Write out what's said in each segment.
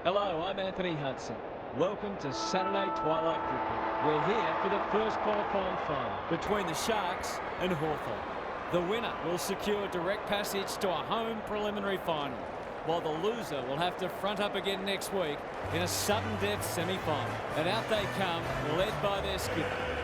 Hello, I'm Anthony Hudson. Welcome to Saturday Twilight Football. We're here for the first qualifying final between the Sharks and Hawthorn. The winner will secure direct passage to a home preliminary final, while the loser will have to front up again next week in a sudden death semi-final. And out they come, led by their skipper.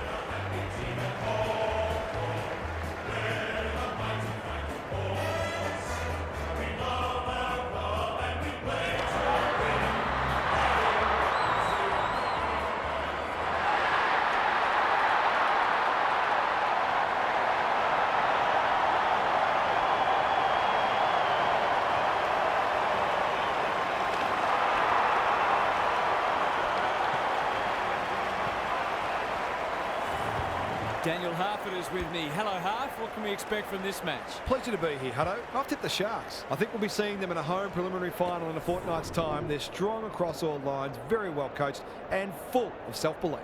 Daniel Harford is with me. Hello, Harf. What can we expect from this match? Pleasure to be here, Hutto. I've tipped the Sharks. I think we'll be seeing them in a home preliminary final in a fortnight's time. They're strong across all lines, very well coached, and full of self-belief.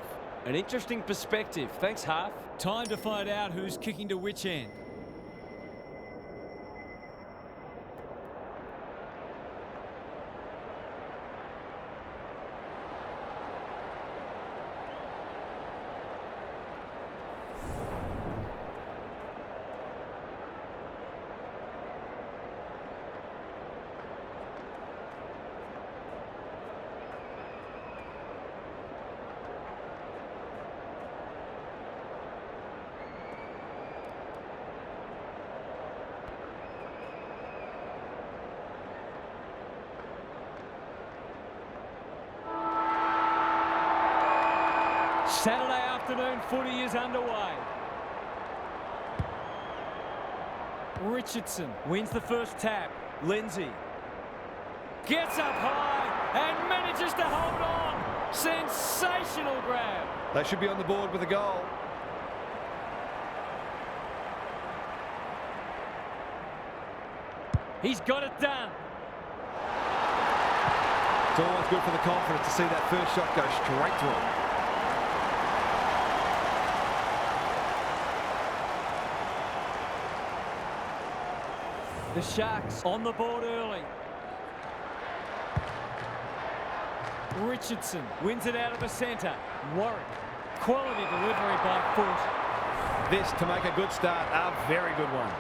An interesting perspective. Thanks, Harf. Time to find out who's kicking to which end. Saturday afternoon footy is underway. Richardson wins the first tap. Lindsay gets up high and manages to hold on. Sensational grab. They should be on the board with a goal. He's got it done. It's always good for the confidence to see that first shot go straight through. The Sharks on the board early. Richardson wins it out of the centre. Warwick, quality delivery by foot. This to make a good start, a very good one.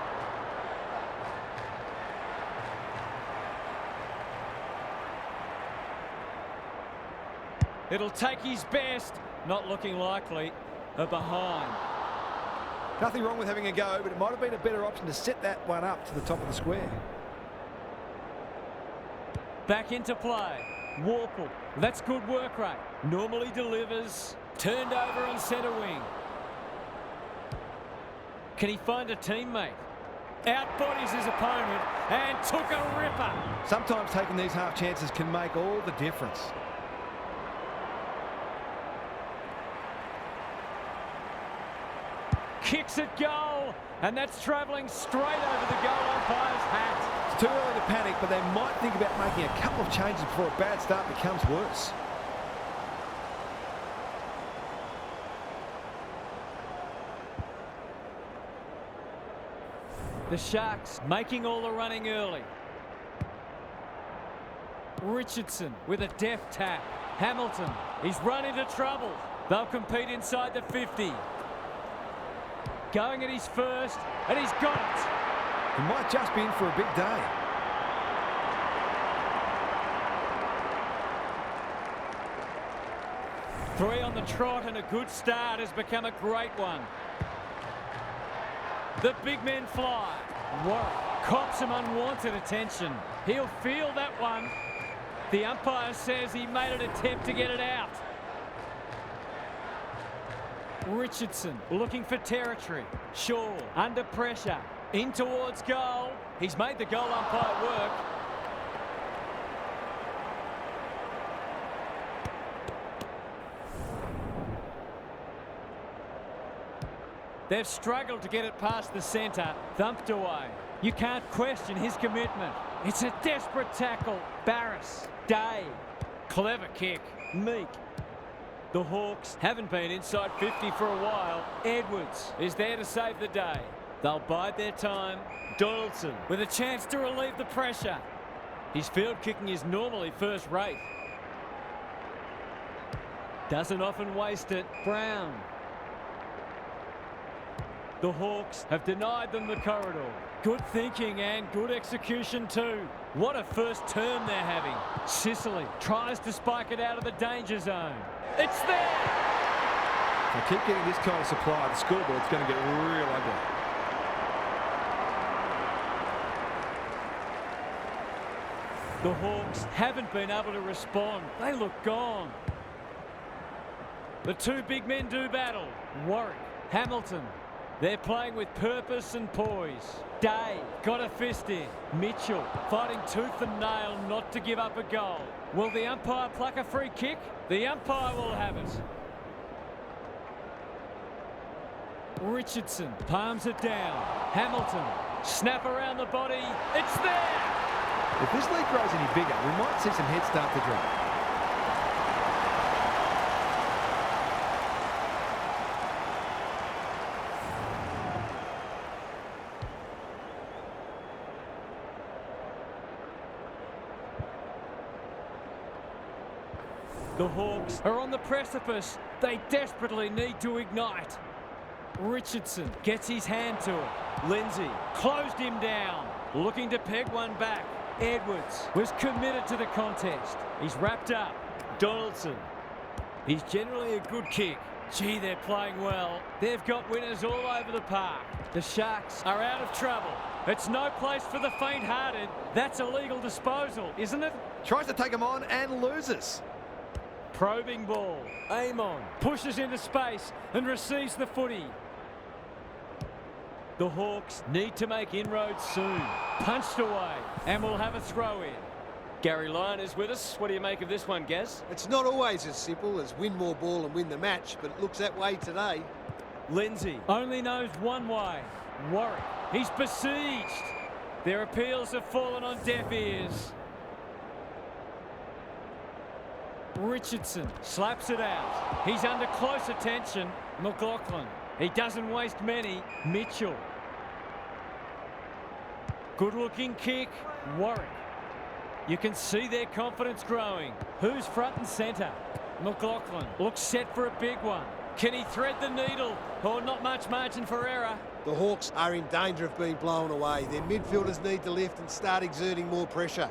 It'll take his best. Not looking likely. A behind. Nothing wrong with having a go, but it might have been a better option to set that one up to the top of the square. Back into play. Warple. That's good work rate. Normally delivers. Turned over on centre wing. Can he find a teammate? Outbodies his opponent and took a ripper. Sometimes taking these half chances can make all the difference. Kicks at goal, and that's travelling straight over the goal umpire's hat. It's too early to panic, but they might think about making a couple of changes before a bad start becomes worse. The Sharks making all the running early. Richardson with a deft tap. Hamilton, he's run into trouble. They'll compete inside the 50. Going at his first, and he's got it. He might just be in for a big day. Three on the trot, and a good start has become a great one. The big men fly. Warwick cops some unwanted attention. He'll feel that one. The umpire says he made an attempt to get it out. Richardson looking for territory. Shaw under pressure. In towards goal. He's made the goal umpire work. They've struggled to get it past the centre. Thumped away. You can't question his commitment. It's a desperate tackle. Barris. Day. Clever kick. Meek. The Hawks haven't been inside 50 for a while. Edwards is there to save the day. They'll bide their time. Donaldson with a chance to relieve the pressure. His field kicking is normally first rate. Doesn't often waste it. Brown. The Hawks have denied them the corridor. Good thinking and good execution too. What a first term they're having. Sicily tries to spike it out of the danger zone. It's there! If they keep getting this kind of supply, the scoreboard's going to get real ugly. The Hawks haven't been able to respond. They look gone. The two big men do battle. Warwick, Hamilton. They're playing with purpose and poise. Day got a fist in. Mitchell fighting tooth and nail not to give up a goal. Will the umpire pluck a free kick? The umpire will have it. Richardson palms it down. Hamilton, snap around the body. It's there! If this league grows any bigger, we might see some heads start to drop. The Hawks are on the precipice. They desperately need to ignite. Richardson gets his hand to it. Lindsay closed him down, looking to peg one back. Edwards was committed to the contest. He's wrapped up. Donaldson. He's generally a good kick. Gee, they're playing well. They've got winners all over the park. The Sharks are out of trouble. It's no place for the faint-hearted. That's illegal disposal, isn't it? Tries to take him on and loses. Probing ball. Amon pushes into space and receives the footy. The Hawks need to make inroads soon. Punched away and we'll have a throw in. Gary Lyon is with us. What do you make of this one, Gaz? It's not always as simple as win more ball and win the match, but it looks that way today. Lindsay only knows one way. Warwick, he's besieged. Their appeals have fallen on deaf ears. Richardson slaps it out. He's under close attention. McLaughlin, he doesn't waste many. Mitchell. Good looking kick. Warwick. You can see their confidence growing. Who's front and centre? McLaughlin looks set for a big one. Can he thread the needle? Or not much margin for error? The Hawks are in danger of being blown away. Their midfielders need to lift and start exerting more pressure.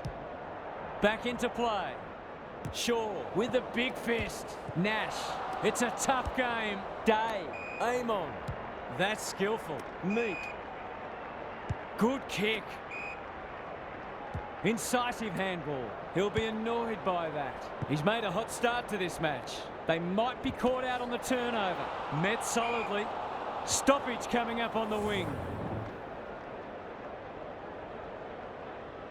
Back into play. Shaw with a big fist. Nash. It's a tough game. Day. Amon. That's skillful. Meek. Good kick. Incisive handball. He'll be annoyed by that. He's made a hot start to this match. They might be caught out on the turnover. Met solidly. Stoppage coming up on the wing.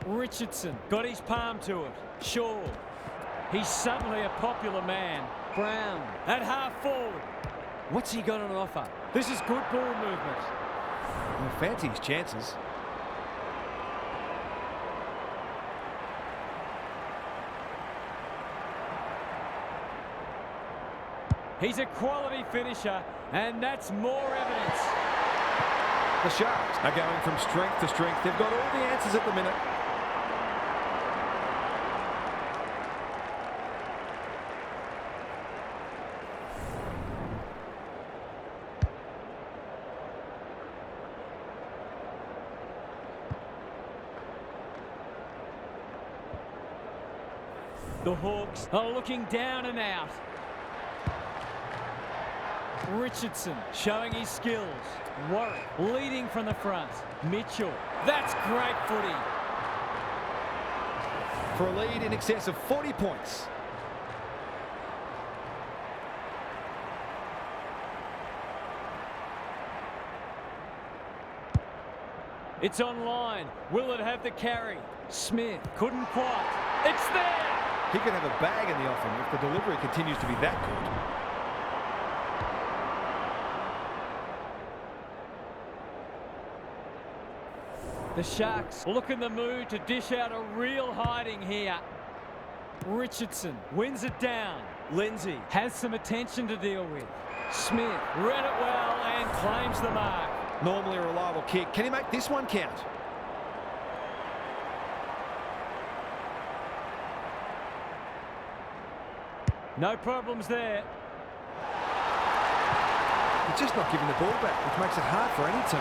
Richardson got his palm to it. Shaw. He's suddenly a popular man. Brown at half forward. What's he got on offer? This is good ball movement. Well, fancy his chances. He's a quality finisher, and that's more evidence. The Sharks are going from strength to strength. They've got all the answers at the minute. The Hawks are looking down and out. Richardson showing his skills. Warwick leading from the front. Mitchell. That's great footy. For a lead in excess of 40 points. It's online. Will it have the carry? Smith couldn't quite. It's there! He could have a bag in the offing if the delivery continues to be that good. The Sharks look in the mood to dish out a real hiding here. Richardson wins it down. Lindsay has some attention to deal with. Smith read it well and claims the mark. Normally a reliable kick. Can he make this one count? No problems there. They're just not giving the ball back, which makes it hard for any team.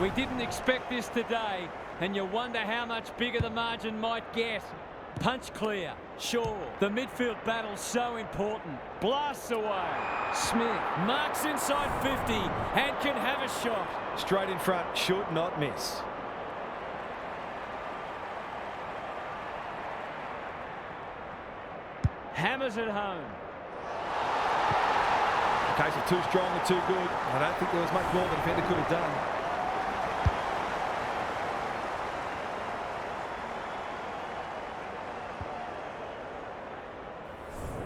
We didn't expect this today, and you wonder how much bigger the margin might get. Punch clear. Sure, the midfield battle's so important. Blasts away. Smith marks inside 50 and can have a shot. Straight in front, should not miss. Hammers it home. A case of too strong or too good. I don't think there was much more the defender could have done.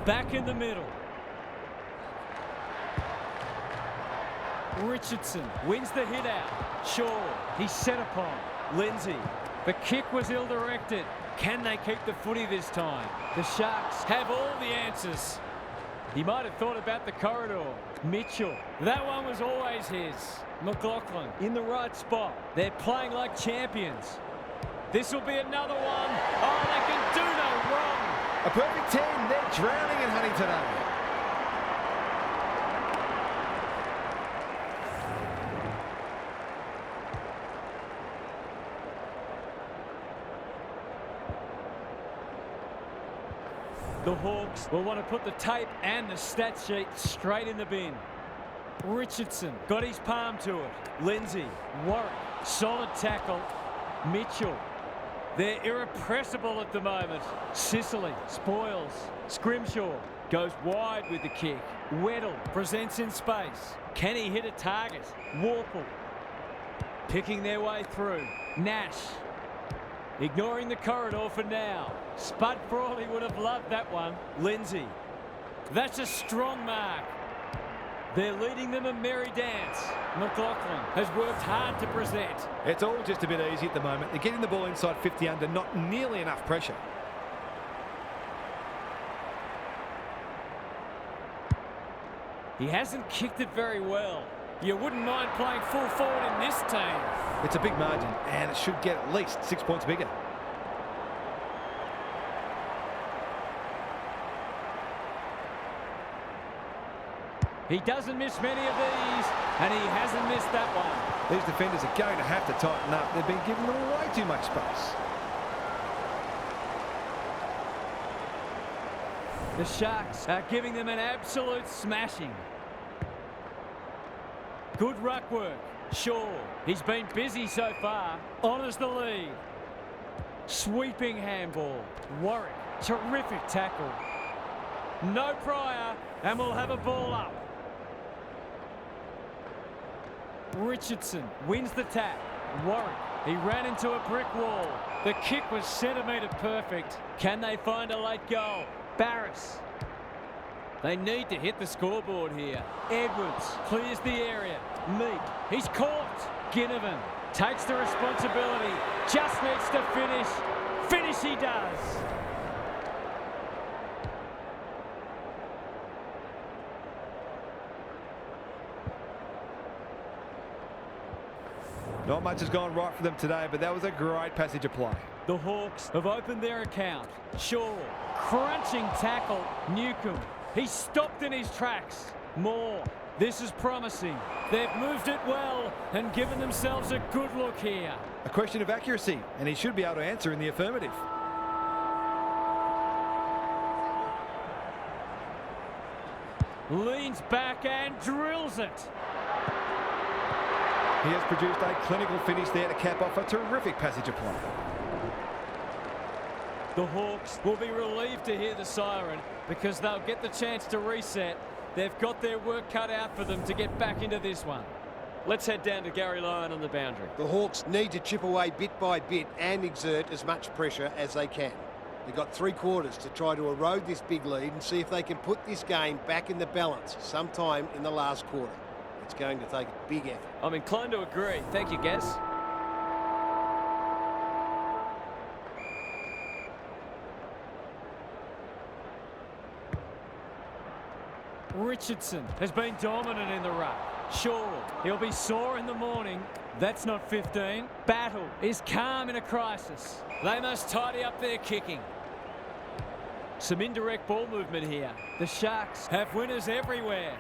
Back in the middle. Richardson wins the hit out. Shaw, he's set upon. Lindsay, the kick was ill-directed. Can they keep the footy this time? The Sharks have all the answers. He might have thought about the corridor. Mitchell, that one was always his. McLaughlin in the right spot. They're playing like champions. This will be another one. Oh, they can do no wrong. A perfect 10. They're drowning in honey today. The Hawks will want to put the tape and the stat sheet straight in the bin. Richardson got his palm to it. Lindsay, Warwick, solid tackle. Mitchell, they're irrepressible at the moment. Sicily spoils. Scrimshaw goes wide with the kick. Weddle presents in space. Can he hit a target? Warple picking their way through. Nash ignoring the corridor for now. Spud Frawley would have loved that one. Lindsay, that's a strong mark. They're leading them a merry dance. McLaughlin has worked hard to present. It's all just a bit easy at the moment. They're getting the ball inside 50 under, not nearly enough pressure. He hasn't kicked it very well. You wouldn't mind playing full forward in this team. It's a big margin, and it should get at least 6 points bigger. He doesn't miss many of these, and he hasn't missed that one. These defenders are going to have to tighten up. They've been giving them way too much space. The Sharks are giving them an absolute smashing. Good ruck work. Shaw, he's been busy so far. Honours the lead. Sweeping handball. Warwick, terrific tackle. No prior, and we'll have a ball up. Richardson wins the tap. Warwick, he ran into a brick wall. The kick was centimetre perfect. Can they find a late goal? Barris. They need to hit the scoreboard here. Edwards clears the area. Meek, he's caught. Ginnivan takes the responsibility. Just needs to finish. Finish he does. Not much has gone right for them today, but that was a great passage of play. The Hawks have opened their account. Shaw, crunching tackle. Newcomb, he's stopped in his tracks. Moore, this is promising. They've moved it well and given themselves a good look here. A question of accuracy, and he should be able to answer in the affirmative. Leans back and drills it. He has produced a clinical finish there to cap off a terrific passage of play. The Hawks will be relieved to hear the siren because they'll get the chance to reset. They've got their work cut out for them to get back into this one. Let's head down to Gary Lyon on the boundary. The Hawks need to chip away bit by bit and exert as much pressure as they can. They've got 3 quarters to try to erode this big lead and see if they can put this game back in the balance sometime in the last quarter. It's going to take a big effort. I'm inclined to agree. Thank you, Guess. Richardson has been dominant in the ruck. Sure, he'll be sore in the morning. That's not 15. Battle is calm in a crisis. They must tidy up their kicking. Some indirect ball movement here. The Sharks have winners everywhere.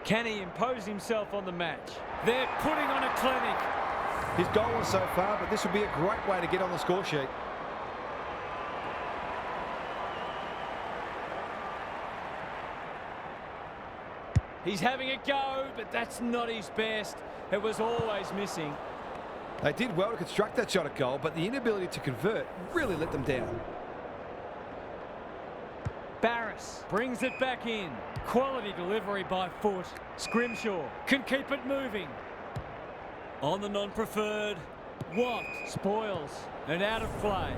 Can he impose himself on the match? They're putting on a clinic. He's goalless so far, but this would be a great way to get on the score sheet. He's having a go, but that's not his best. It was always missing. They did well to construct that shot at goal, but the inability to convert really let them down. Barris brings it back in. Quality delivery by foot. Scrimshaw can keep it moving. On the non-preferred. Watt spoils and out of play.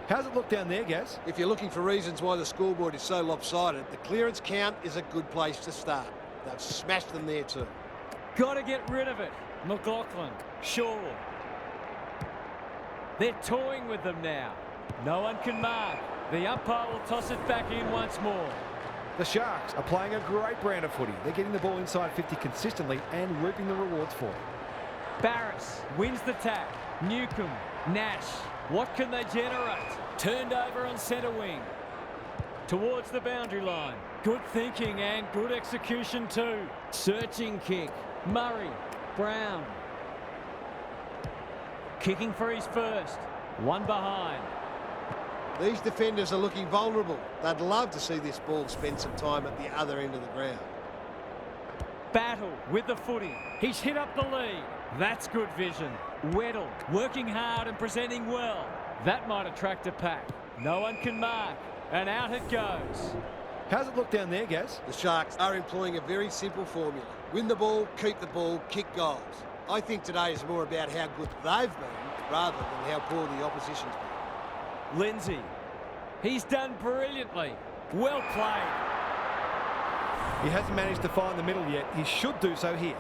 How's it look down there, Gaz? If you're looking for reasons why the scoreboard is so lopsided, the clearance count is a good place to start. They've smashed them there too. Got to get rid of it. McLaughlin. Shaw. They're toying with them now. No one can mark. The umpire will toss it back in once more. The Sharks are playing a great brand of footy. They're getting the ball inside 50 consistently and reaping the rewards for it. Barris wins the tap. Newcomb. Nash. What can they generate? Turned over on centre wing. Towards the boundary line. Good thinking and good execution too. Searching kick. Murray. Brown. Kicking for his first. One behind. These defenders are looking vulnerable. They'd love to see this ball spend some time at the other end of the ground. Battle with the footy. He's hit up the lead. That's good vision. Weddle working hard and presenting well. That might attract a pack. No one can mark. And out it goes. How's it look down there, Gaz? The Sharks are employing a very simple formula. Win the ball, keep the ball, kick goals. I think today is more about how good they've been rather than how poor the opposition's been. Lindsay. He's done brilliantly. Well played. He hasn't managed to find the middle yet. He should do so here.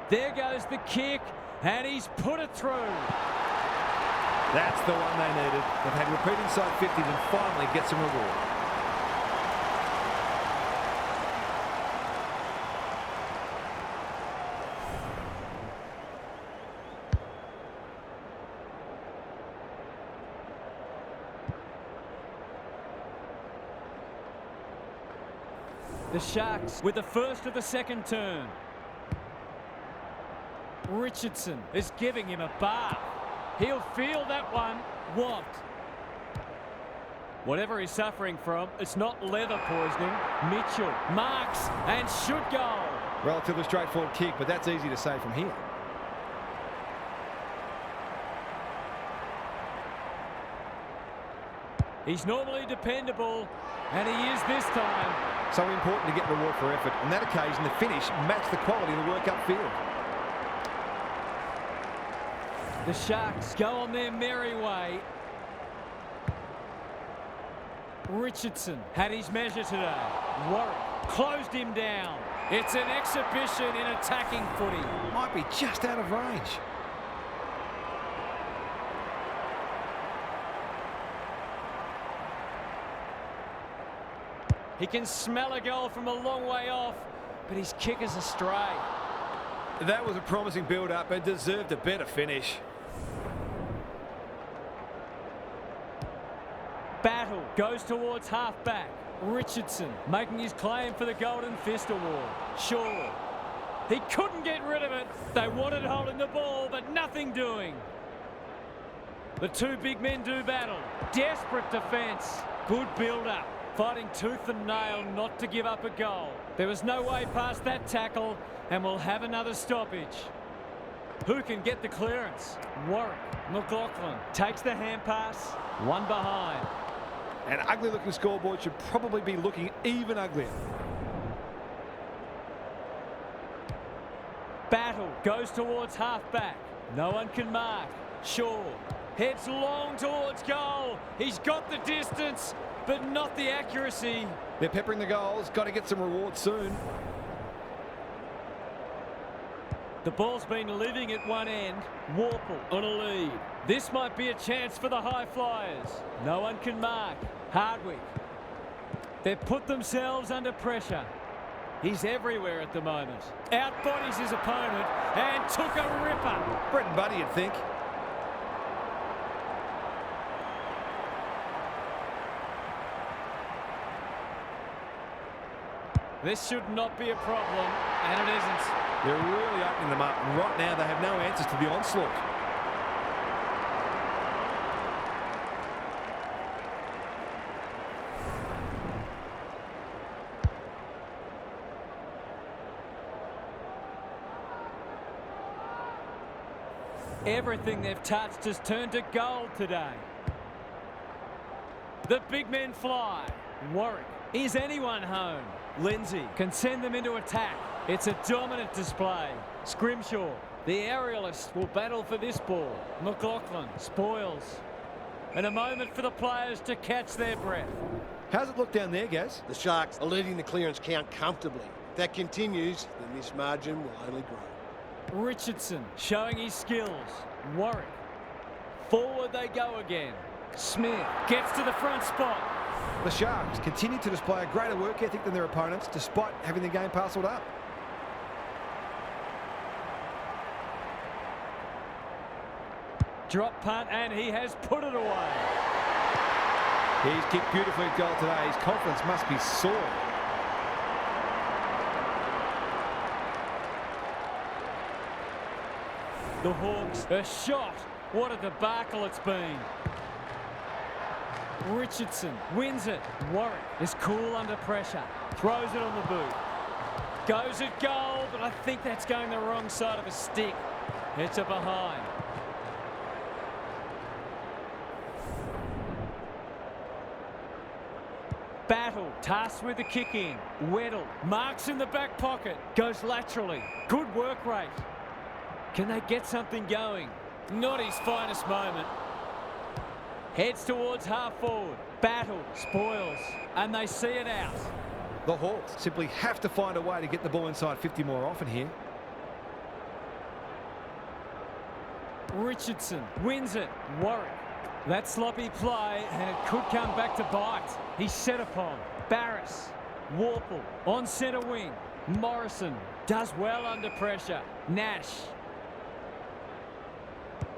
There goes the kick, and he's put it through. That's the one they needed. They've had repeat inside 50 and finally get some reward. The Sharks with the first of the second turn. Richardson is giving him a bath. He'll feel that one. Watt. Whatever he's suffering from, it's not leather poisoning. Mitchell marks and should goal. Relatively straightforward kick, but that's easy to say from here. He's normally dependable, and he is this time. So important to get reward for effort. On that occasion, the finish matched the quality of the work upfield. The Sharks go on their merry way. Richardson had his measure today. Warwick closed him down. It's an exhibition in attacking footy. Might be just out of range. He can smell a goal from a long way off, but his kick is astray. That was a promising build-up and deserved a better finish. Battle goes towards half-back. Richardson making his claim for the Golden Fist Award. Shaw. He couldn't get rid of it. They wanted holding the ball, but nothing doing. The two big men do battle. Desperate defence. Good build-up. Fighting tooth and nail not to give up a goal. There was no way past that tackle, and we'll have another stoppage. Who can get the clearance? Warwick. McLaughlin takes the hand pass. One behind. An ugly-looking scoreboard should probably be looking even uglier. Battle goes towards half-back. No one can mark. Shaw heads long towards goal. He's got the distance, but not the accuracy. They're peppering the goals. Got to get some rewards soon. The ball's been living at one end. Warple on a lead. This might be a chance for the high flyers. No one can mark. Hardwick. They've put themselves under pressure. He's everywhere at the moment. Outbodies his opponent and took a ripper. Bread and butter, you'd think. This should not be a problem, and it isn't. They're really opening them up, and right now they have no answers to the onslaught. Everything they've touched has turned to gold today. The big men fly. Warwick. Is anyone home? Lindsay can send them into attack. It's a dominant display. Scrimshaw. The aerialists will battle for this ball. McLaughlin spoils. And a moment for the players to catch their breath. How's it look down there, Gaz? The Sharks are leading the clearance count comfortably. If that continues, then this margin will only grow. Richardson showing his skills. Warwick. Forward they go again. Smith gets to the front spot. The Sharks continue to display a greater work ethic than their opponents despite having the game parcelled up. Drop punt, and he has put it away. He's kicked beautifully at goal today. His confidence must be soaring. The Hawks, a shot. What a debacle it's been. Richardson wins it. Warwick is cool under pressure. Throws it on the boot. Goes at goal, but I think that's going the wrong side of a stick. It's a behind. Battle, tasked with the kick in. Weddle, marks in the back pocket. Goes laterally. Good work rate. Can they get something going? Not his finest moment. Heads towards half forward. Battle, spoils, and they see it out. The Hawks simply have to find a way to get the ball inside 50 more often here. Richardson wins it. Warwick. That sloppy play, and it could come back to bite. He's set upon. Barris. Warple on centre wing. Morrison does well under pressure. Nash.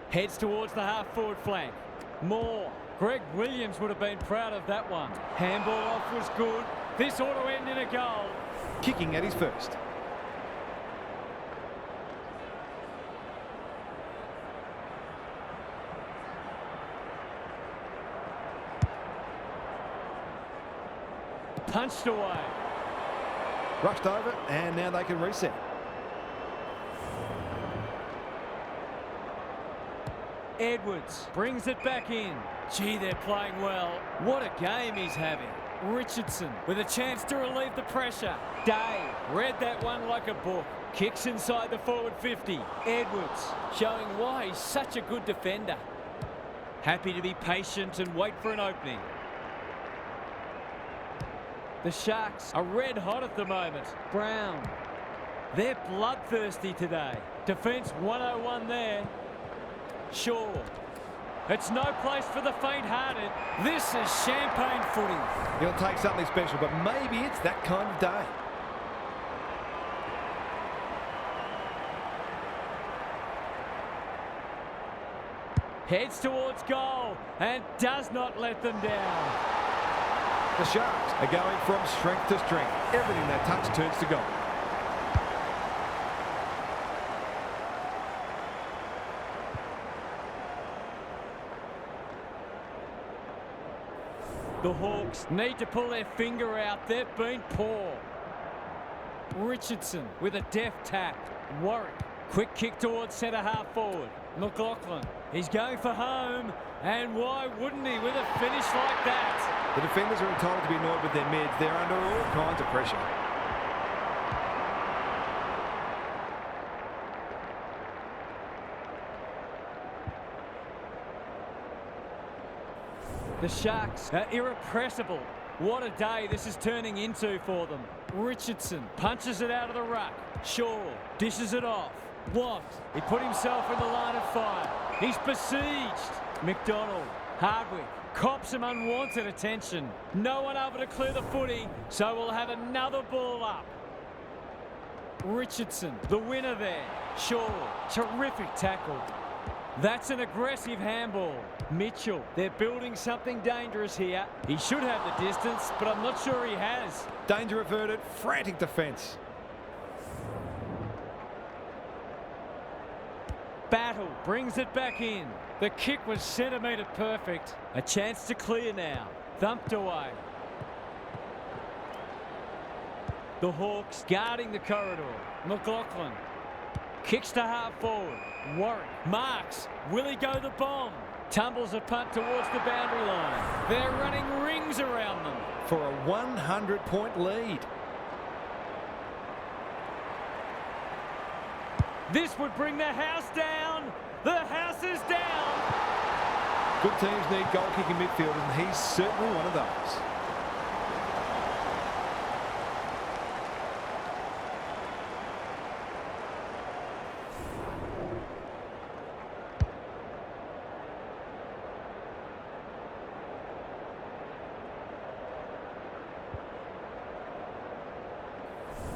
Heads towards the half-forward flank. Moore. Greg Williams would have been proud of that one. Handball off was good. This ought to end in a goal. Kicking at his first. Punched away. Rushed over, and now they can reset. Edwards brings it back in. Gee, they're playing well. What a game he's having. Richardson with a chance to relieve the pressure. Day read that one like a book. Kicks inside the forward 50. Edwards showing why he's such a good defender. Happy to be patient and wait for an opening. The Sharks are red hot at the moment. Brown. They're bloodthirsty today. Defence 101 there. Shaw. It's no place for the faint-hearted. This is champagne footy. He'll take something special, but maybe it's that kind of day. Heads towards goal and does not let them down. The Sharks are going from strength to strength. Everything they touch turns to gold. The Hawks need to pull their finger out. They've been poor. Richardson with a deft tap. Warwick. Quick kick towards centre half forward. McLaughlin. He's going for home. And why wouldn't he with a finish like that? The defenders are entitled to be annoyed with their mids. They're under all kinds of pressure. The Sharks are irrepressible. What a day this is turning into for them. Richardson punches it out of the ruck. Shaw dishes it off. What? He put himself in the line of fire. He's besieged. McDonald, Hardwick, cops some unwanted attention. No one able to clear the footy, so we'll have another ball up. Richardson, the winner there. Shaw, terrific tackle. That's an aggressive handball. Mitchell, they're building something dangerous here. He should have the distance, but I'm not sure he has. Danger averted, frantic defence. Battle brings it back in. The kick was centimetre perfect. A chance to clear now. Thumped away. The Hawks guarding the corridor. McLaughlin kicks to half forward. Warwick marks. Will he go the bomb? Tumbles a punt towards the boundary line. They're running rings around them. For a 100-point lead. This would bring the house down. The house is down. Good teams need goal-kicking midfielders, and he's certainly one of those.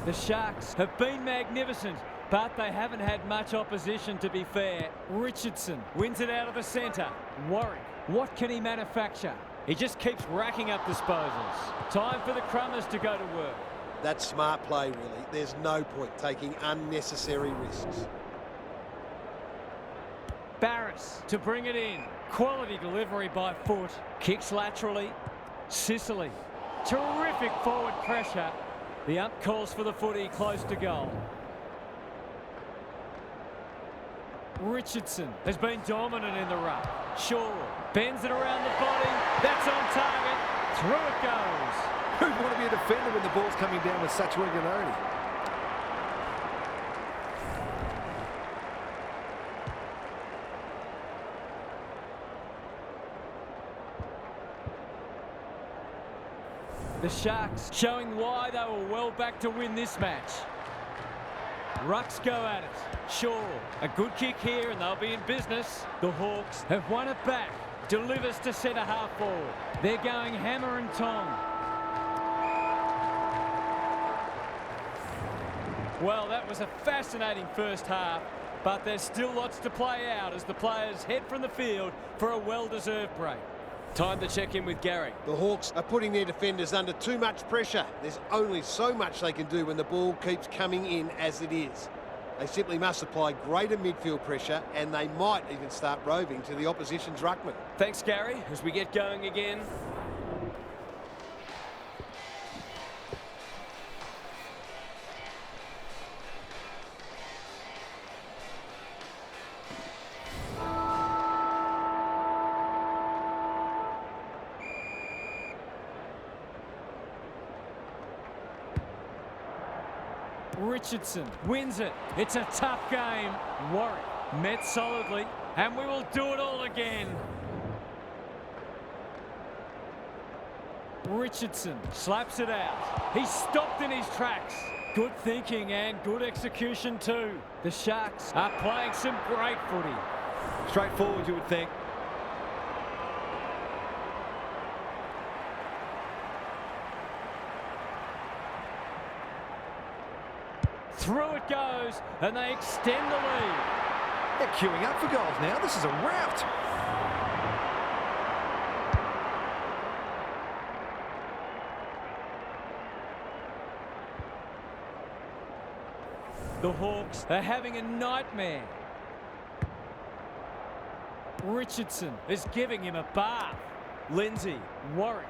The Sharks have been magnificent, but they haven't had much opposition, to be fair. Richardson wins it out of the centre. Warwick, what can he manufacture? He just keeps racking up disposals. Time for the Crummers to go to work. That's smart play, really. There's no point taking unnecessary risks. Barris to bring it in. Quality delivery by Foot. Kicks laterally. Sicily. Terrific forward pressure. The ump calls for the footy close to goal. Richardson has been dominant in the ruck. Shaw bends it around the body. That's on target. Through it goes. Who'd want to be a defender when the ball's coming down with such regularity? The Sharks showing why they were well back to win this match. Rucks go at it. Shaw, a good kick here and they'll be in business. The Hawks have won it back. Delivers to centre half forward. They're going hammer and tong. Well, that was a fascinating first half, but there's still lots to play out as the players head from the field for a well-deserved break. Time to check in with Gary. The Hawks are putting their defenders under too much pressure. There's only so much they can do when the ball keeps coming in as it is. They simply must apply greater midfield pressure, and they might even start roving to the opposition's ruckman. Thanks, Gary, as we get going again. Richardson wins it. It's a tough game. Warwick met solidly, and we will do it all again. Richardson slaps it out. He's stopped in his tracks. Good thinking and good execution too. The Sharks are playing some great footy. Straightforward, you would think. Through it goes, and they extend the lead. They're queuing up for goals now. This is a rout. The Hawks are having a nightmare. Richardson is giving him a bath. Lindsay, Warwick.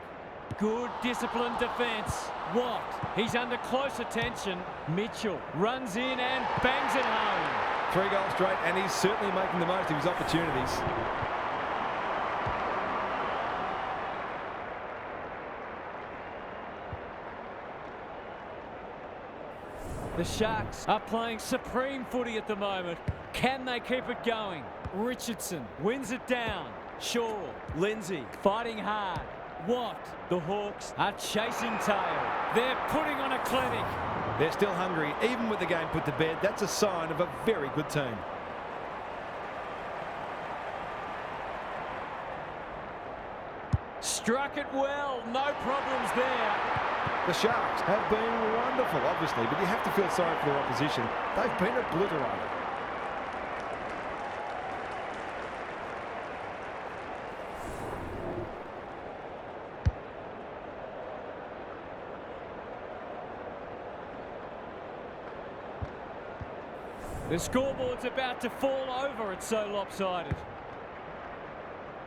Good disciplined defence. Watt, he's under close attention. Mitchell runs in and bangs it home. 3 goals straight, and he's certainly making the most of his opportunities. The Sharks are playing supreme footy at the moment. Can they keep it going? Richardson wins it down. Shaw, Lindsay fighting hard. Watt, the Hawks are chasing tail. They're putting on a clinic. They're still hungry, even with the game put to bed. That's a sign of a very good team. Struck it well, no problems there. The Sharks have been wonderful, obviously, but you have to feel sorry for their opposition. They've been obliterated. The scoreboard's about to fall over, it's so lopsided.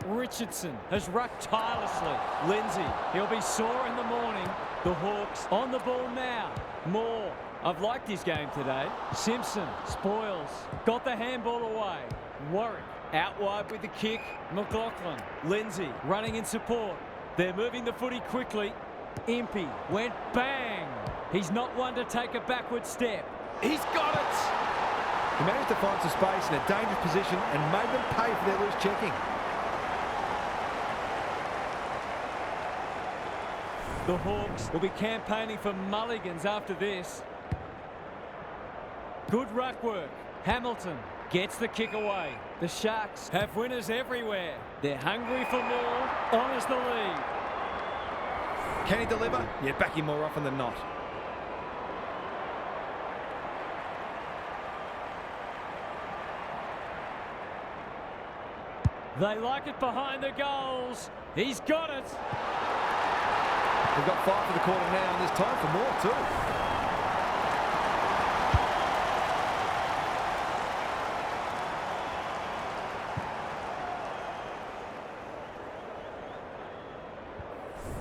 Richardson has rucked tirelessly. Lindsay, he'll be sore in the morning. The Hawks on the ball now. Moore, I've liked his game today. Simpson, spoils, got the handball away. Warwick, out wide with the kick. McLaughlin, Lindsay, running in support. They're moving the footy quickly. Impey went bang. He's not one to take a backward step. He's got it. He managed to find some space in a dangerous position and made them pay for their loose checking. The Hawks will be campaigning for mulligans after this. Good ruck work. Hamilton gets the kick away. The Sharks have winners everywhere. They're hungry for more. Honours the lead. Can he deliver? Yeah, back him more often than not. They like it behind the goals. He's got it. We've got 5 for the quarter now, and there's time for more too.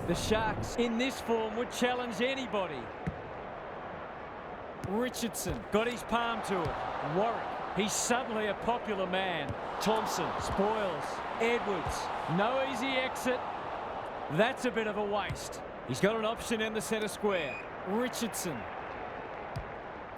The Sharks in this form would challenge anybody. Richardson got his palm to it. Warwick, he's suddenly a popular man. Thompson spoils. Edwards, no easy exit. That's a bit of a waste. He's got an option in the centre square. Richardson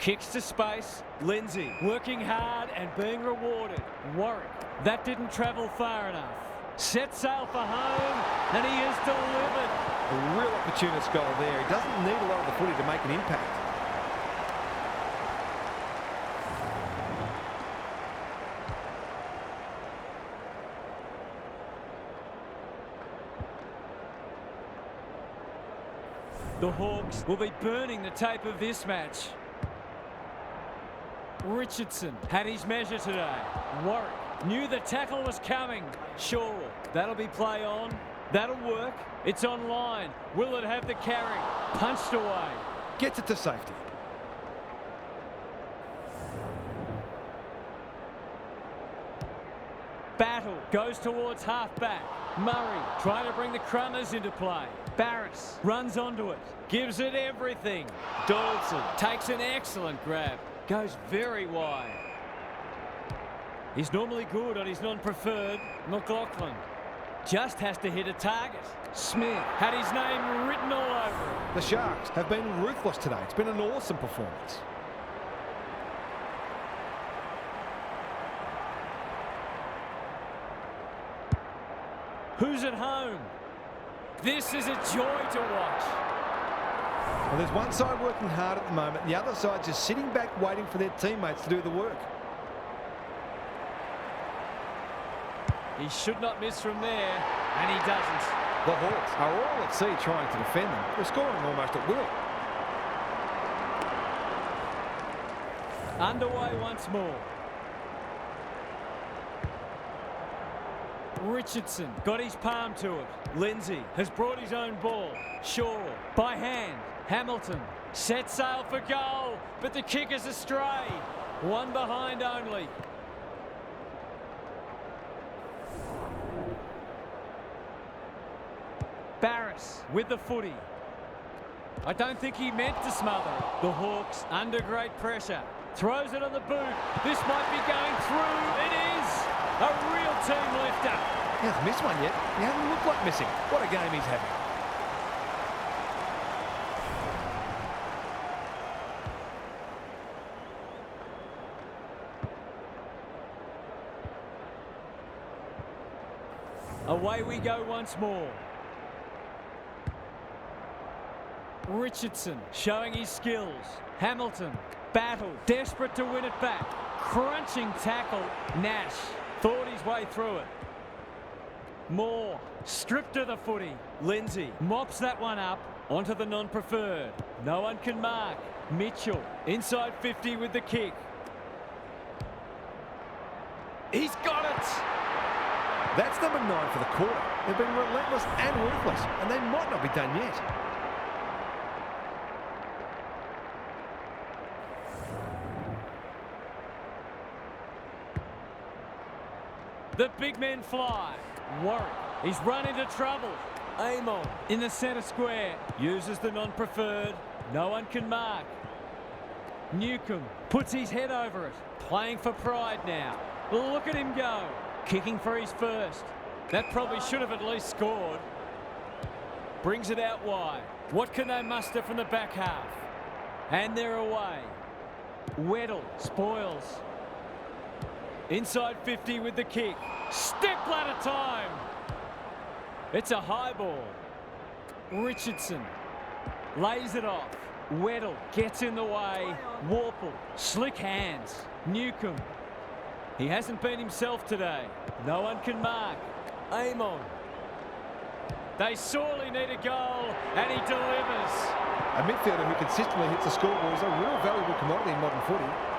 kicks to space. Lindsay working hard and being rewarded. Warwick, that didn't travel far enough. Set sail for home, and he is delivered. A real opportunist goal there. He doesn't need a lot of the footy to make an impact. The Hawks will be burning the tape of this match. Richardson had his measure today. Warwick knew the tackle was coming. Shorewell, that'll be play on. That'll work. It's on line. Will it have the carry? Punched away. Gets it to safety. Battle goes towards half-back. Murray trying to bring the Crummers into play. Barris runs onto it. Gives it everything. Donaldson takes an excellent grab. Goes very wide. He's normally good on his non-preferred. McLaughlin just has to hit a target. Smith had his name written all over it. The Sharks have been ruthless today. It's been an awesome performance. Who's at home? This is a joy to watch. Well, there's one side working hard at the moment. The other side just sitting back waiting for their teammates to do the work. He should not miss from there, and he doesn't. The Hawks are all at sea trying to defend them. They're scoring almost at will. Underway once more. Richardson got his palm to it. Lindsay has brought his own ball. Shorewell by hand. Hamilton set sail for goal, but the kick is astray. One behind only. Barris with the footy. I don't think he meant to smother it. The Hawks under great pressure. Throws it on the boot. This might be going through. It is a real team lifter. He hasn't missed one yet. He hasn't looked like missing. What a game he's having. Away we go once more. Richardson showing his skills. Hamilton, battle, desperate to win it back. Crunching tackle. Nash thought his way through it. Moore, stripped of the footy. Lindsay mops that one up onto the non-preferred. No one can mark. Mitchell, inside 50 with the kick. He's got it! That's number 9 for the quarter. They've been relentless and ruthless, and they might not be done yet. The big men fly. Warwick, he's run into trouble. Amon in the centre square. Uses the non-preferred. No one can mark. Newcomb puts his head over it. Playing for pride now. Look at him go. Kicking for his first. That probably should have at least scored. Brings it out wide. What can they muster from the back half? And they're away. Weddle spoils. Inside 50 with the kick. Step ladder time. It's a high ball. Richardson lays it off. Weddle gets in the way. Warple, slick hands. Newcomb. He hasn't been himself today. No one can mark. Amon. They sorely need a goal, and he delivers. A midfielder who consistently hits the scoreboard is a real valuable commodity in modern footy.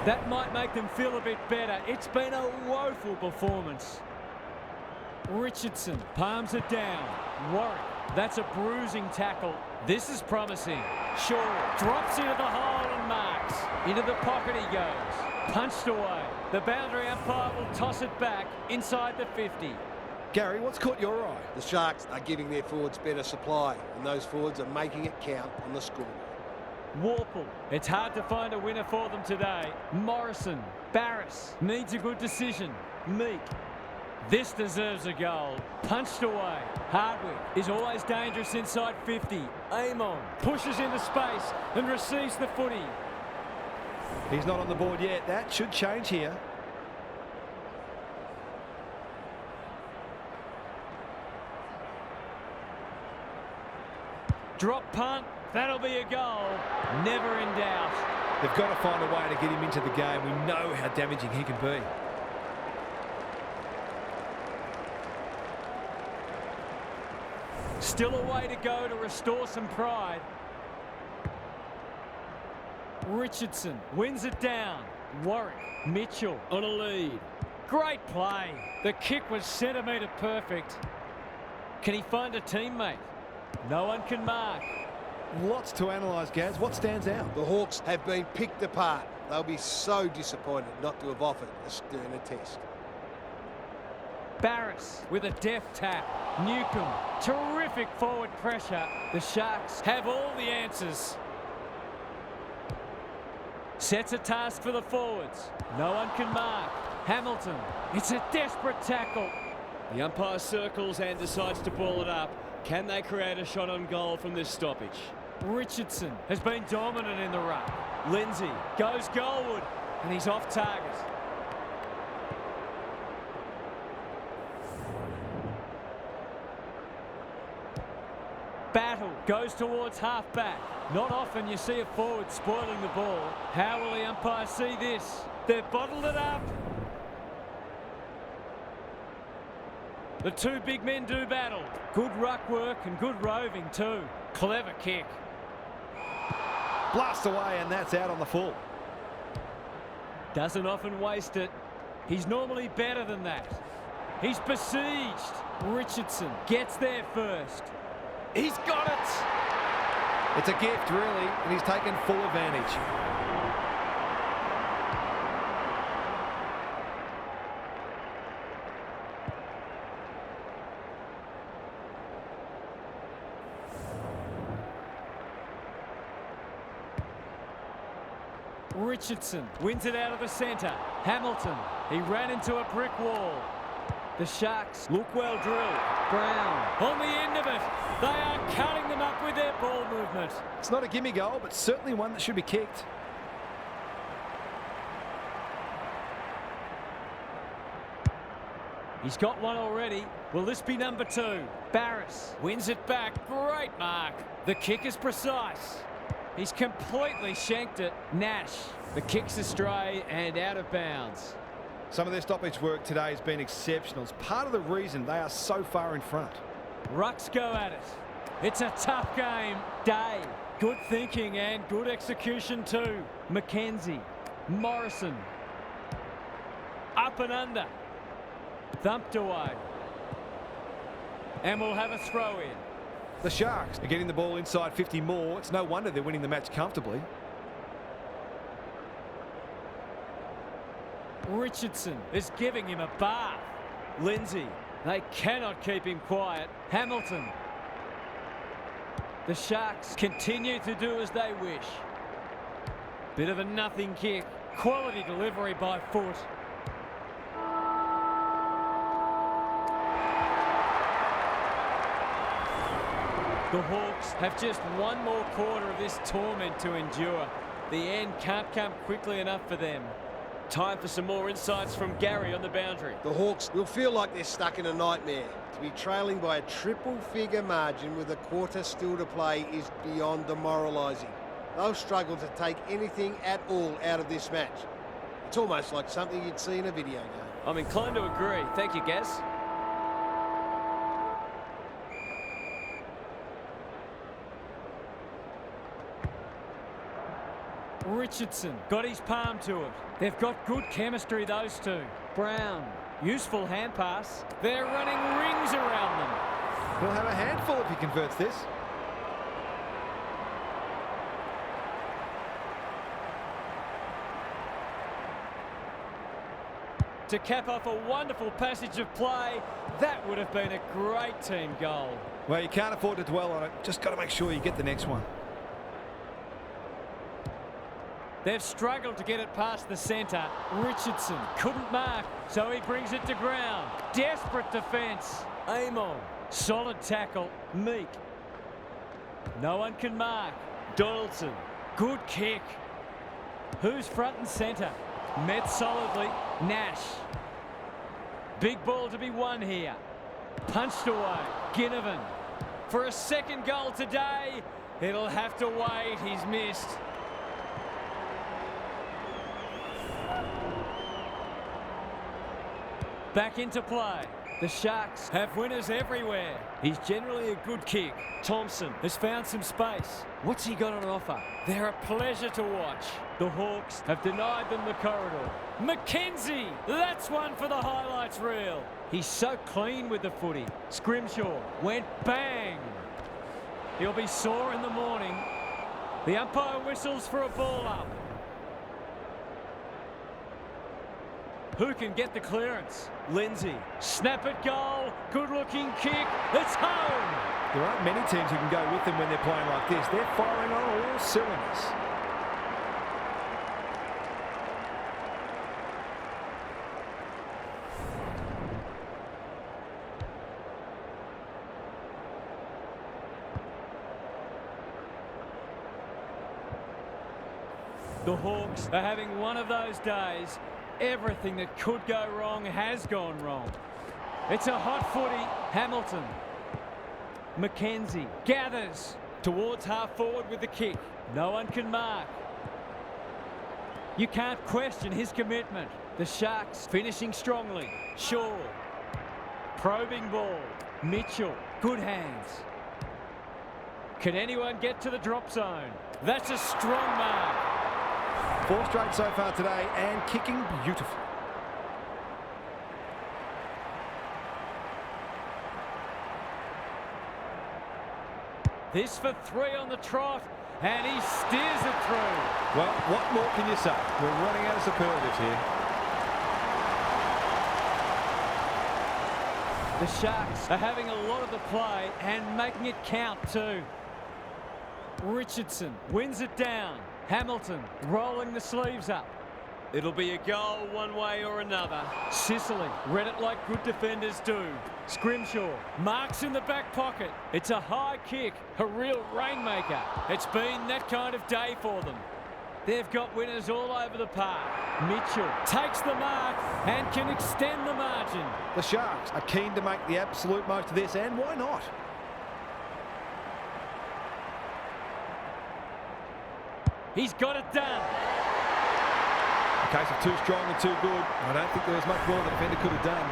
That might make them feel a bit better. It's been a woeful performance. Richardson palms it down. Warwick, that's a bruising tackle. This is promising. Shaw drops into the hole and marks. Into the pocket he goes. Punched away. The boundary umpire will toss it back inside the 50. Gary, what's caught your eye? The Sharks are giving their forwards better supply, and those forwards are making it count on the scoreboard. Warple, it's hard to find a winner for them today. Morrison, Barris needs a good decision. Meek, this deserves a goal. Punched away. Hardwick is always dangerous inside 50. Amon pushes into space and receives the footy. He's not on the board yet. That should change here. Drop punt. That'll be a goal. Never in doubt. They've got to find a way to get him into the game. We know how damaging he can be. Still a way to go to restore some pride. Richardson wins it down. Warwick, Mitchell on a lead. Great play. The kick was centimetre perfect. Can he find a teammate? No one can mark. Lots to analyse, Gaz. What stands out? The Hawks have been picked apart. They'll be so disappointed not to have offered a sterner test. Barris with a deft tap. Newcomb, terrific forward pressure. The Sharks have all the answers. Sets a task for the forwards. No one can mark. Hamilton, it's a desperate tackle. The umpire circles and decides to ball it up. Can they create a shot on goal from this stoppage? Richardson has been dominant in the ruck. Lindsay goes goalward, and he's off target. Battle goes towards half-back. Not often you see a forward spoiling the ball. How will the umpire see this? They've bottled it up. The two big men do battle. Good ruck work and good roving too. Clever kick. Blast away, and that's out on the full. Doesn't often waste it. He's normally better than that. He's besieged. Richardson gets there first. He's got it! It's a gift, really, and he's taken full advantage. Richardson wins it out of the centre. Hamilton, he ran into a brick wall. The Sharks look well drilled. Brown on the end of it. They are cutting them up with their ball movement. It's not a gimme goal, but certainly one that should be kicked. He's got one already. Will this be number 2? Barris wins it back. Great mark. The kick is precise. He's completely shanked it. Nash. The kick's astray and out of bounds. Some of their stoppage work today has been exceptional. It's part of the reason they are so far in front. Rucks go at it. It's a tough game. Day. Good thinking and good execution too. Mackenzie. Morrison. Up and under. Thumped away. And we'll have a throw in. The Sharks are getting the ball inside 50 more. It's no wonder they're winning the match comfortably. Richardson is giving him a bath. Lindsay. They cannot keep him quiet. Hamilton. The Sharks continue to do as they wish. Bit of a nothing kick. Quality delivery by foot. The Hawks have just one more quarter of this torment to endure. The end can't come quickly enough for them. Time for some more insights from Gary on the boundary. The Hawks will feel like they're stuck in a nightmare. To be trailing by a triple-figure margin with a quarter still to play is beyond demoralising. They'll struggle to take anything at all out of this match. It's almost like something you'd see in a video game. I'm inclined to agree. Thank you, Gaz. Richardson got his palm to it. They've got good chemistry, those two. Brown, useful hand pass. They're running rings around them. He'll have a handful if he converts this. To cap off a wonderful passage of play, that would have been a great team goal. Well, you can't afford to dwell on it. Just got to make sure you get the next one. They've struggled to get it past the centre. Richardson couldn't mark, so he brings it to ground. Desperate defence. Amon. Solid tackle. Meek. No one can mark. Donaldson. Good kick. Who's front and centre? Met solidly. Nash. Big ball to be won here. Punched away. Ginnivan. For a second goal today, it'll have to wait. He's missed. Back into play. The Sharks have winners everywhere. He's generally a good kick. Thompson has found some space. What's he got on offer? They're a pleasure to watch. The Hawks have denied them the corridor. Mackenzie! That's one for the highlights reel. He's so clean with the footy. Scrimshaw went bang. He'll be sore in the morning. The umpire whistles for a ball up. Who can get the clearance? Lindsay. Snap it goal. Good looking kick. It's home. There aren't many teams who can go with them when they're playing like this. They're firing on all cylinders. The Hawks are having one of those days. Everything that could go wrong has gone wrong. It's a hot footy. Hamilton. Mackenzie gathers towards half forward with the kick. No one can mark. You can't question his commitment. The Sharks finishing strongly. Shaw. Probing ball. Mitchell. Good hands. Can anyone get to the drop zone? That's a strong mark. 4 straight so far today and kicking beautifully. This for 3 on the trot, and he steers it through. Well, what more can you say? We're running out of superlatives here. The Sharks are having a lot of the play and making it count too. Richardson wins it down. Hamilton rolling the sleeves up. It'll be a goal one way or another. Sicily read it like good defenders do. Scrimshaw marks in the back pocket. It's a high kick, a real rainmaker. It's been that kind of day for them. They've got winners all over the park. Mitchell takes the mark and can extend the margin. The Sharks are keen to make the absolute most of this, and why not? He's got it done. A case of too strong and too good. I don't think there was much more the defender could have done.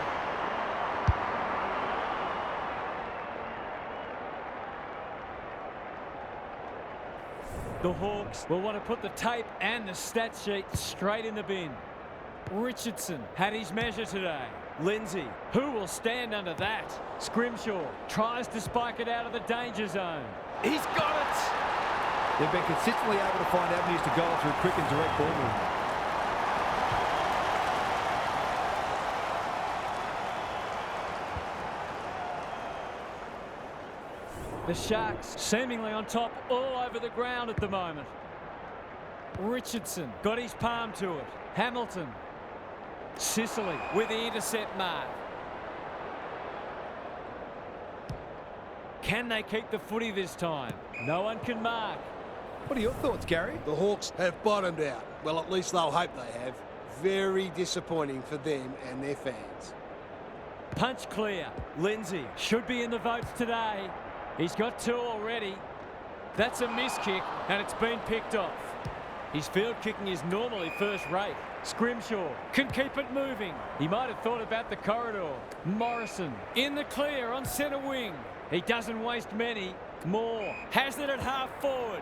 The Hawks will want to put the tape and the stat sheet straight in the bin. Richardson had his measure today. Lindsay, who will stand under that? Scrimshaw tries to spike it out of the danger zone. He's got it! They've been consistently able to find avenues to goal through quick and direct ball movement. The Sharks seemingly on top all over the ground at the moment. Richardson got his palm to it. Hamilton. Sicily with the intercept mark. Can they keep the footy this time? No one can mark. What are your thoughts, Gary? The Hawks have bottomed out. Well, at least they'll hope they have. Very disappointing for them and their fans. Punch clear. Lindsay should be in the votes today. He's got 2 already. That's a miss kick, and it's been picked off. His field kicking is normally first rate. Scrimshaw can keep it moving. He might have thought about the corridor. Morrison in the clear on centre wing. He doesn't waste many. Moore has it at half forward.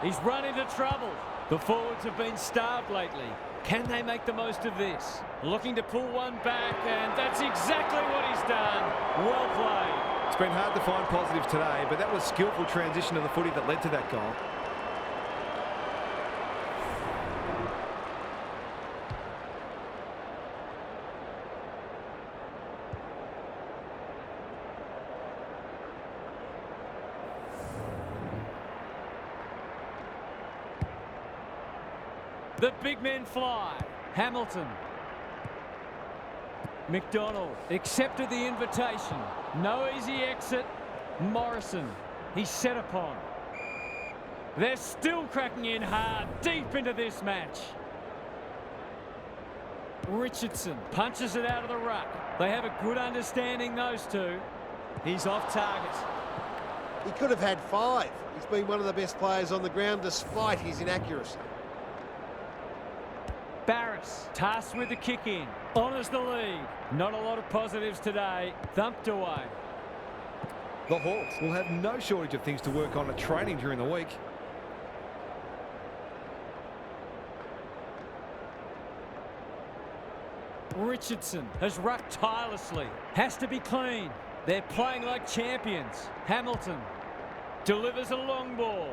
He's run into trouble. The forwards have been starved lately. Can they make the most of this? Looking to pull one back, and that's exactly what he's done. Well played. It's been hard to find positives today, but that was skillful transition of the footy that led to that goal. The big men fly. Hamilton. McDonald accepted the invitation. No easy exit. Morrison. He's set upon. They're still cracking in hard, deep into this match. Richardson punches it out of the ruck. They have a good understanding, those two. He's off target. He could have had 5. He's been one of the best players on the ground despite his inaccuracy. Barris, tasked with the kick in, honours the lead. Not a lot of positives today. Thumped away. The Hawks will have no shortage of things to work on at training during the week. Richardson has rucked tirelessly. Has to be clean. They're playing like champions. Hamilton delivers a long ball.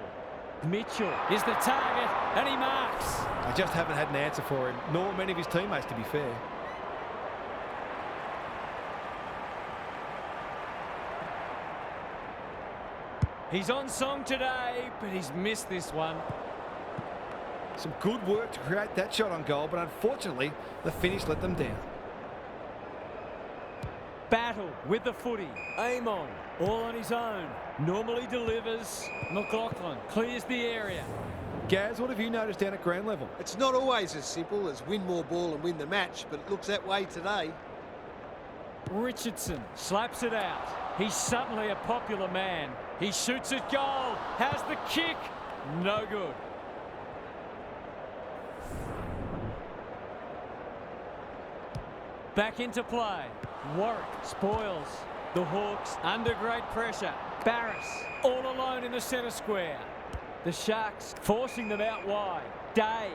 Mitchell is the target, and he marks. They just haven't had an answer for him, nor many of his teammates, to be fair. He's on song today, but he's missed this one. Some good work to create that shot on goal, but unfortunately, the finish let them down. Battle with the footy. Amon, all on his own. Normally delivers. McLaughlin clears the area. Gaz, what have you noticed down at ground level? It's not always as simple as win more ball and win the match, but it looks that way today. Richardson slaps it out. He's suddenly a popular man. He shoots at goal. Has the kick. No good. Back into play. Warwick spoils. The Hawks under great pressure. Barris all alone in the centre square. The Sharks forcing them out wide. Day.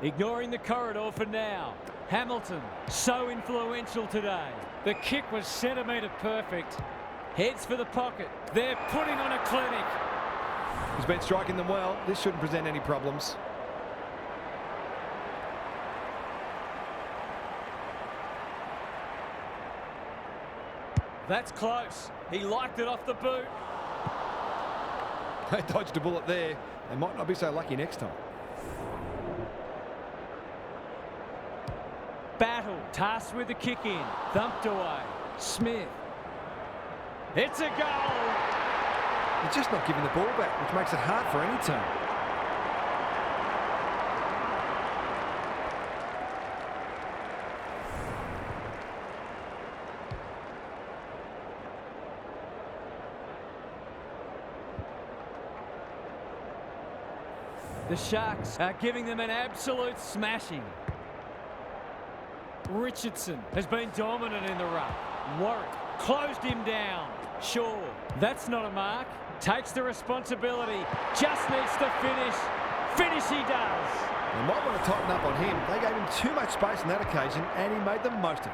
Ignoring the corridor for now. Hamilton, so influential today. The kick was centimetre perfect. Heads for the pocket. They're putting on a clinic. He's been striking them well. This shouldn't present any problems. That's close. He liked it off the boot. They dodged a bullet there. They might not be so lucky next time. Battle, tasked with the kick in. Thumped away. Smith. It's a goal. They're just not giving the ball back, which makes it hard for any team. The Sharks are giving them an absolute smashing. Richardson has been dominant in the ruck. Warwick closed him down. Shaw, that's not a mark. Takes the responsibility. Just needs to finish. Finish he does. They might want to tighten up on him. They gave him too much space on that occasion, and he made the most of it.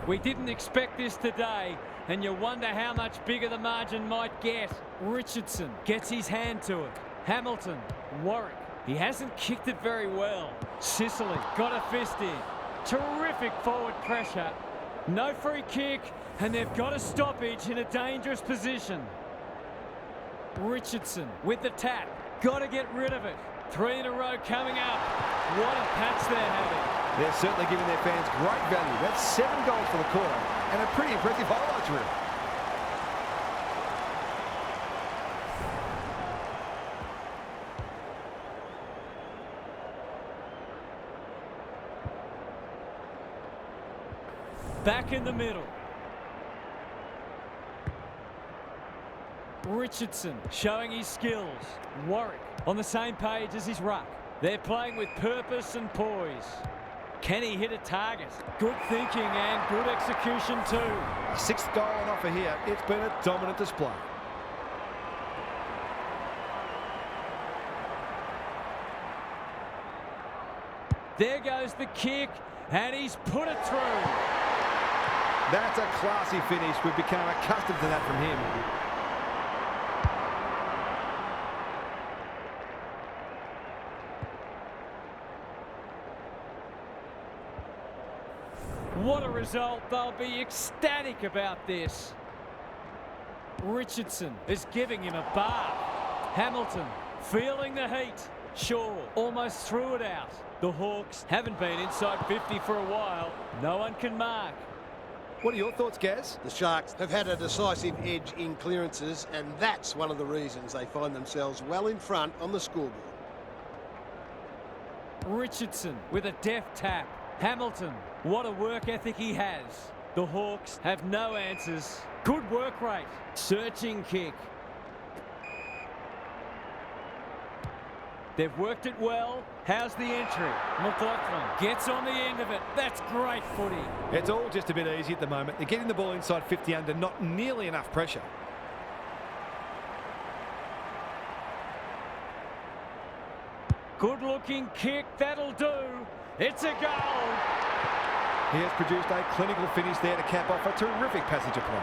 We didn't expect this today, and you wonder how much bigger the margin might get. Richardson gets his hand to it. Hamilton, Warwick. He hasn't kicked it very well. Sicily got a fist in. Terrific forward pressure. No free kick, and they've got a stoppage in a dangerous position. Richardson with the tap. Got to get rid of it. 3 in a row coming up. What a patch they're having. They're certainly giving their fans great value. That's 7 goals for the quarter and a pretty impressive highlights reel. Back in the middle. Richardson showing his skills. Warwick on the same page as his ruck. They're playing with purpose and poise. Can he hit a target? Good thinking and good execution too. A 6th goal on offer here. It's been a dominant display. There goes the kick, and he's put it through. That's a classy finish. We've become accustomed to that from him. What a result. They'll be ecstatic about this. Richardson is giving him a bar. Hamilton feeling the heat. Shaw almost threw it out. The Hawks haven't been inside 50 for a while. No one can mark. What are your thoughts, Gaz? The Sharks have had a decisive edge in clearances, and that's one of the reasons they find themselves well in front on the scoreboard. Richardson with a deft tap. Hamilton, what a work ethic he has. The Hawks have no answers. Good work rate. Searching kick. They've worked it well. How's the entry? McLaughlin gets on the end of it. That's great footy. It's all just a bit easy at the moment. They're getting the ball inside 50 under not nearly enough pressure. Good looking kick. That'll do. It's a goal. He has produced a clinical finish there to cap off a terrific passage of play.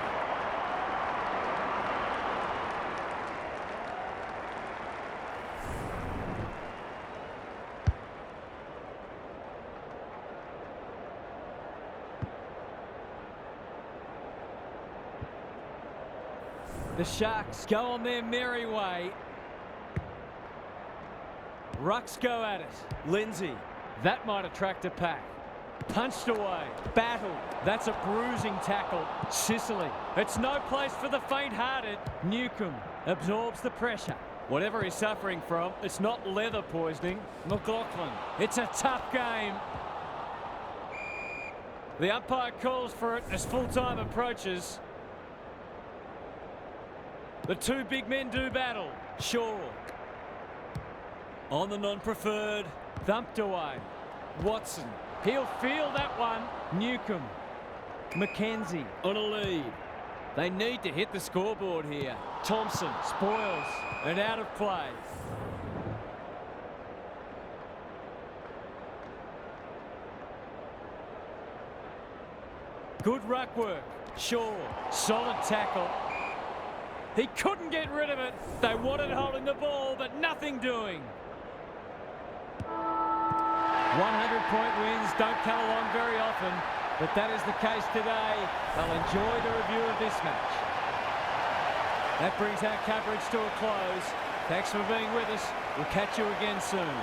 The Sharks go on their merry way. Rucks go at it. Lindsay. That might attract a pack. Punched away. Battle. That's a bruising tackle. Sicily. It's no place for the faint-hearted. Newcomb absorbs the pressure. Whatever he's suffering from, it's not leather poisoning. McLaughlin. It's a tough game. The umpire calls for it as full-time approaches. The two big men do battle. Shaw. On the non-preferred. Thumped away. Watson. He'll feel that one. Newcomb. Mackenzie on a lead. They need to hit the scoreboard here. Thompson spoils and out of play. Good ruck work. Shaw. Solid tackle. He couldn't get rid of it. They wanted holding the ball, but nothing doing. 100-point wins don't come along very often, but that is the case today. They'll enjoy the review of this match. That brings our coverage to a close. Thanks for being with us. We'll catch you again soon.